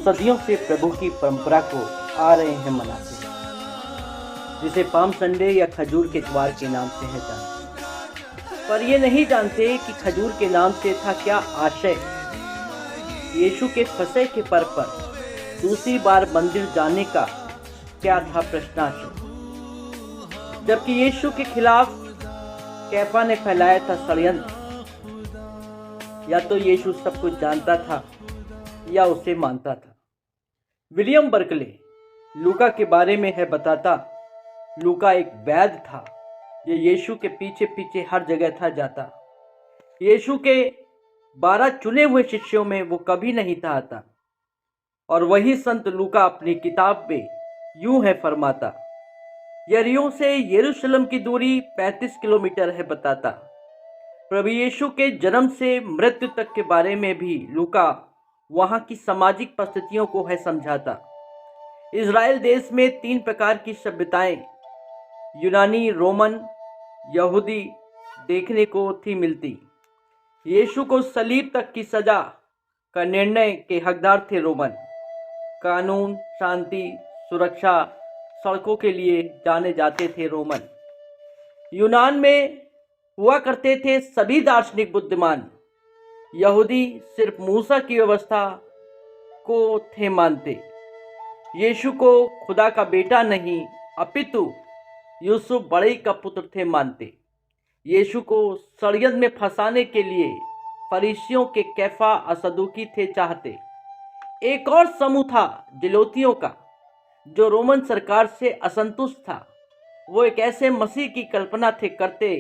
सदियों से प्रभु की परंपरा को आ रहे हैं मनाते, जिसे पाम संडे या खजूर के द्वार के नाम से है जानते। पर ये नहीं जानते कि खजूर के नाम से था क्या आशय। यीशु के फसह के पर्व पर दूसरी बार मंदिर जाने का क्या था प्रश्नार्थ, जबकि यीशु के खिलाफ कैफा ने फैलाया था षड्यंत्र। या तो यीशु सब कुछ जानता था या उसे मानता था। विलियम बर्कले लूका के बारे में है बताता, लूका एक वैद्य था। ये यीशु के पीछे पीछे हर जगह था जाता। यीशु के 12 चुने हुए शिष्यों में वो कभी नहीं था आता। और वही संत लूका अपनी किताब में यूं है फरमाता, यरीहो से यरूशलेम की दूरी 35 किलोमीटर है बताता। प्रभु यीशु के जन्म से मृत्यु तक के बारे में भी लूका वहां की सामाजिक परिस्थितियों को है समझाता। इज़राइल देश में 3 प्रकार की सभ्यताएं, यूनानी, रोमन, यहूदी देखने को थी मिलती। यीशु को सलीब तक की सजा का निर्णय के हकदार थे रोमन। कानून, शांति, सुरक्षा, सड़कों के लिए जाने जाते थे रोमन। यूनान में हुआ करते थे सभी दार्शनिक बुद्धिमान। यहूदी सिर्फ मूसा की व्यवस्था को थे मानते। यीशु को खुदा का बेटा नहीं अपितु यूसुफ बड़े का पुत्र थे मानते। यीशु को षड्यंत्र में फंसाने के लिए फरीसियों के कैफा असदुकी थे चाहते। एक और समूह था जिलोतियों का, जो रोमन सरकार से असंतुष्ट था। वो एक ऐसे मसीह की कल्पना थे करते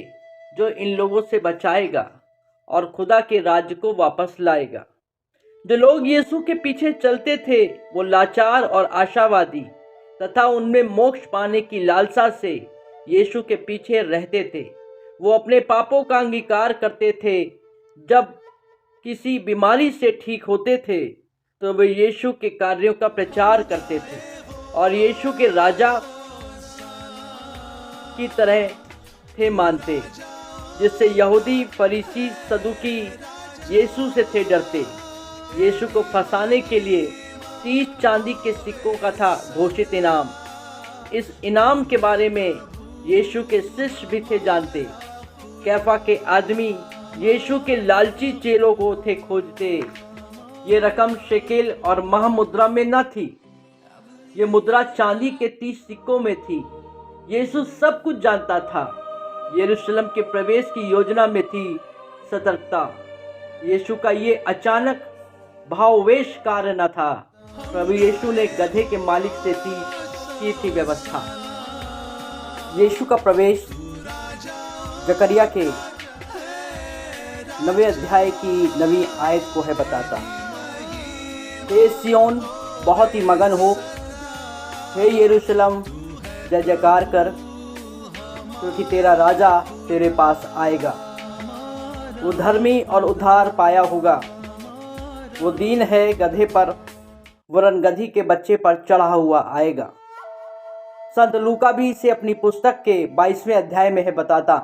जो इन लोगों से बचाएगा और खुदा के राज्य को वापस लाएगा। जो लोग यीशु के पीछे चलते थे वो लाचार और आशावादी तथा उनमें मोक्ष पाने की लालसा से यीशु के पीछे रहते थे। वो अपने पापों का अंगीकार करते थे। जब किसी बीमारी से ठीक होते थे तो वे यीशु के कार्यों का प्रचार करते थे और यीशु के राजा की तरह थे मानते, जिससे यहूदी, फरीसी, सदुकी यीशु से थे डरते। यीशु को फंसाने के लिए 30 चांदी के सिक्कों का था घोषित इनाम। इस इनाम के बारे में यीशु के शिष्य भी थे जानते। कैफा के आदमी यीशु के लालची चेलों को थे खोजते। ये रकम शेकेल और महामुद्रा में न थी, ये मुद्रा चांदी के 30 सिक्कों में थी। यीशु सब कुछ जानता था। यरूशलेम के प्रवेश की योजना में थी सतर्कता। यीशु का ये अचानक भाववेश कार्य न था। प्रभु यीशु ने गधे के मालिक से की थी व्यवस्था। यीशु का प्रवेश जकरिया के 9वें अध्याय की 9वीं आयत को है बताता, हे सियोन बहुत ही मगन हो, हे यरूशलेम जय जयकार कर, क्योंकि तेरा राजा तेरे पास आएगा। वो धर्मी और उद्धार पाया होगा। वो दीन है गधे पर, वरन गधी के बच्चे पर चढ़ा हुआ आएगा। संत लूका भी इसे अपनी पुस्तक के 22वें अध्याय में है बताता,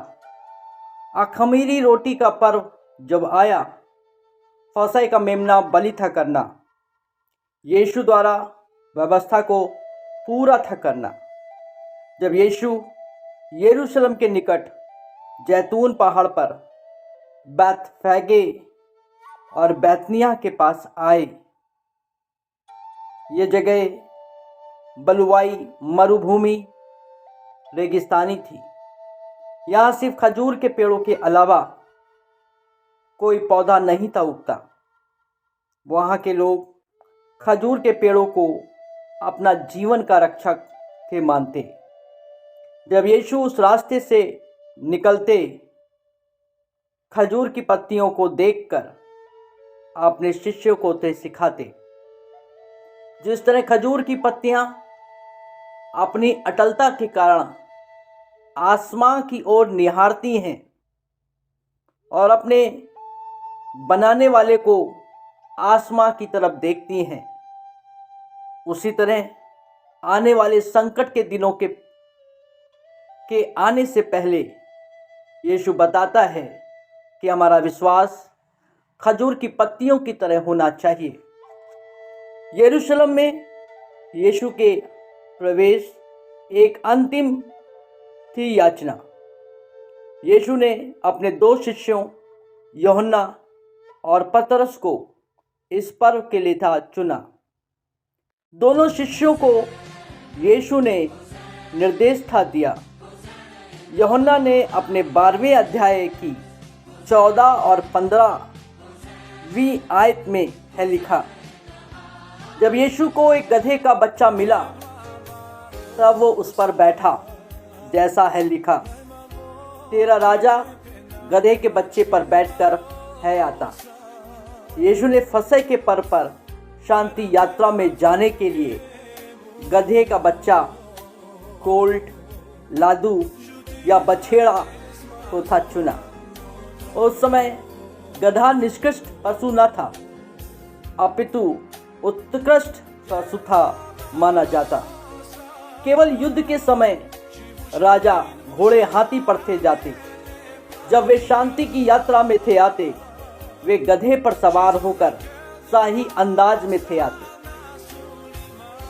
अखमीरी रोटी का पर्व जब आया, फसह का मेमना बलि था करना। यीशु द्वारा व्यवस्था को पूरा था करना। जब यीशु यरूशलेम के निकट जैतून पहाड़ पर बैतफैगे और बैतनिय्याह के पास आए, ये जगह बलुवाई, मरुभूमि, रेगिस्तानी थी। यहाँ सिर्फ खजूर के पेड़ों के अलावा कोई पौधा नहीं था उगता। वहाँ के लोग खजूर के पेड़ों को अपना जीवन का रक्षक थे मानते। जब यीशु उस रास्ते से निकलते, खजूर की पत्तियों को देखकर अपने शिष्यों को थे सिखाते। जिस तरह खजूर की पत्तियां अपनी अटलता के कारण आसमां की ओर निहारती हैं और अपने बनाने वाले को आसमां की तरफ देखती हैं, उसी तरह आने वाले संकट के दिनों के आने से पहले यीशु बताता है कि हमारा विश्वास खजूर की पत्तियों की तरह होना चाहिए। यरूशलेम में यीशु के प्रवेश एक अंतिम थी याचना। यीशु ने अपने 2 शिष्यों यूहन्ना और पतरस को इस पर्व के लिए था चुना। दोनों शिष्यों को यीशु ने निर्देश था दिया। यूहन्ना ने अपने 12वें अध्याय की 14 और 15वीं आयत में है लिखा, जब यीशु को एक गधे का बच्चा मिला तब वो उस पर बैठा, जैसा है लिखा, तेरा राजा गधे के बच्चे पर बैठकर है आता। यीशु ने फसह के पर्व पर शांति यात्रा में जाने के लिए गधे का बच्चा, कोल्ट, लादू या बछेड़ा को था चुना। उस समय गधा निष्कृष्ट पशु न था, अपितु उत्कृष्ट पशु था माना जाता। केवल युद्ध के समय राजा घोड़े हाथी पर थे जाते। जब वे शांति की यात्रा में थे आते, वे गधे पर सवार होकर शाही अंदाज में थे आते।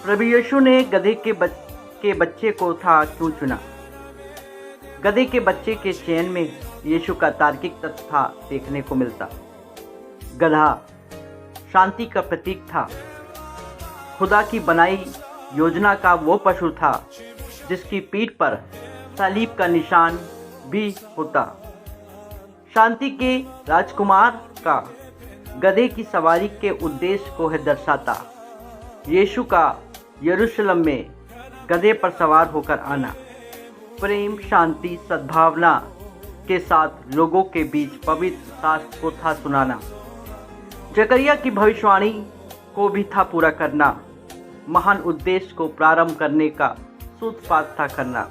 प्रभु यीशु ने गधे के बच्चे को था क्यों चुना? गधे के बच्चे के चयन में यीशु का तार्किक तत्व था देखने को मिलता। गधा शांति का प्रतीक था, खुदा की बनाई योजना का वो पशु था जिसकी पीठ पर सलीब का निशान भी होता। शांति के राजकुमार का गधे की सवारी के उद्देश्य को है दर्शाता। यीशु का यरूशलेम में गधे पर सवार होकर आना, प्रेम, शांति, सद्भावना के साथ लोगों के बीच पवित्र शास्त्र को था सुनाना। जकरिया की भविष्यवाणी को भी था पूरा करना। महान उद्देश्य को प्रारंभ करने का सूत्रपात था करना।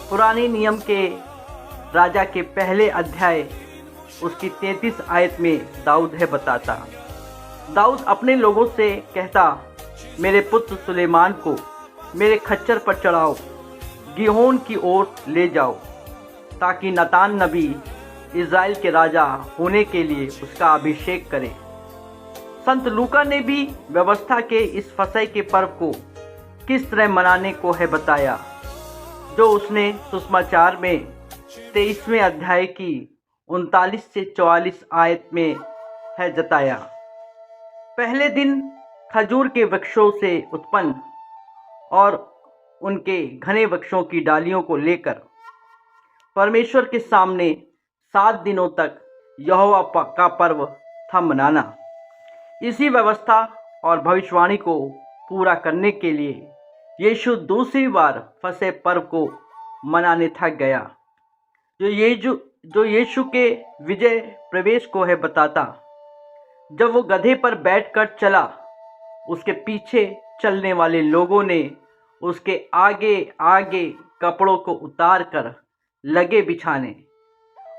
पुराने नियम के राजा के पहले अध्याय उसकी 33 आयत में दाऊद है बताता। दाऊद अपने लोगों से कहता, मेरे पुत्र सुलेमान को मेरे खच्चर पर चढ़ाओ, गिहोन की ओर ले जाओ, ताकि नतान नबी इज़राइल के राजा होने के लिए उसका अभिषेक करे। संत लूका ने भी व्यवस्था के इस फसह के पर्व को किस तरह मनाने को है बताया, जो उसने सुसमाचार में 23वें अध्याय की 39 से 44 आयत में है जताया। पहले दिन खजूर के वृक्षों से उत्पन्न और उनके घने वृक्षों की डालियों को लेकर परमेश्वर के सामने 7 दिनों तक यहोवा का पर्व था मनाना। इसी व्यवस्था और भविष्यवाणी को पूरा करने के लिए यीशु दूसरी बार फसह पर्व को मनाने थक गया, जो यीशु के विजय प्रवेश को है बताता। जब वो गधे पर बैठकर चला, उसके पीछे चलने वाले लोगों ने उसके आगे आगे कपड़ों को उतार कर लगे बिछाने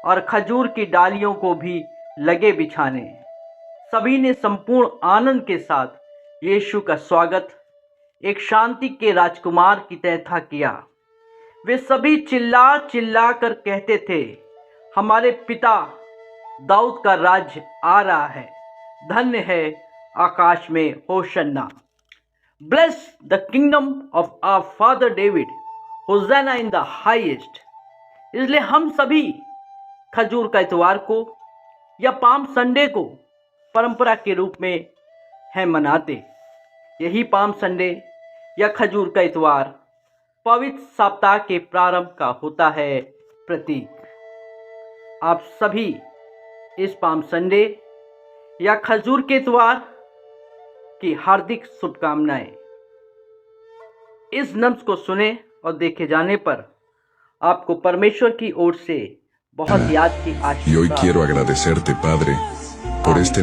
और खजूर की डालियों को भी लगे बिछाने। सभी ने संपूर्ण आनंद के साथ यीशु का स्वागत एक शांति के राजकुमार की तरह था किया। वे सभी चिल्ला चिल्ला कर कहते थे, हमारे पिता दाऊद का राज्य आ रहा है, धन्य है आकाश में होशन्ना। Bless the kingdom of our father David, hosanna in the highest. इसलिए हम सभी खजूर का इतवार को या पाम संडे को परंपरा के रूप में है मनाते। यही पाम संडे या खजूर का इतवार पवित्र सप्ताह के प्रारंभ का होता है प्रतीक। आप सभी इस पाम संडे या खजूर के इतवार की हार्दिक शुभकामनाएं। इस नम्स को सुने और देखे जाने पर आपको परमेश्वर की ओर से बहुत याद की आशीर्वाद। Y hoy quiero agradecerte, Padre, por este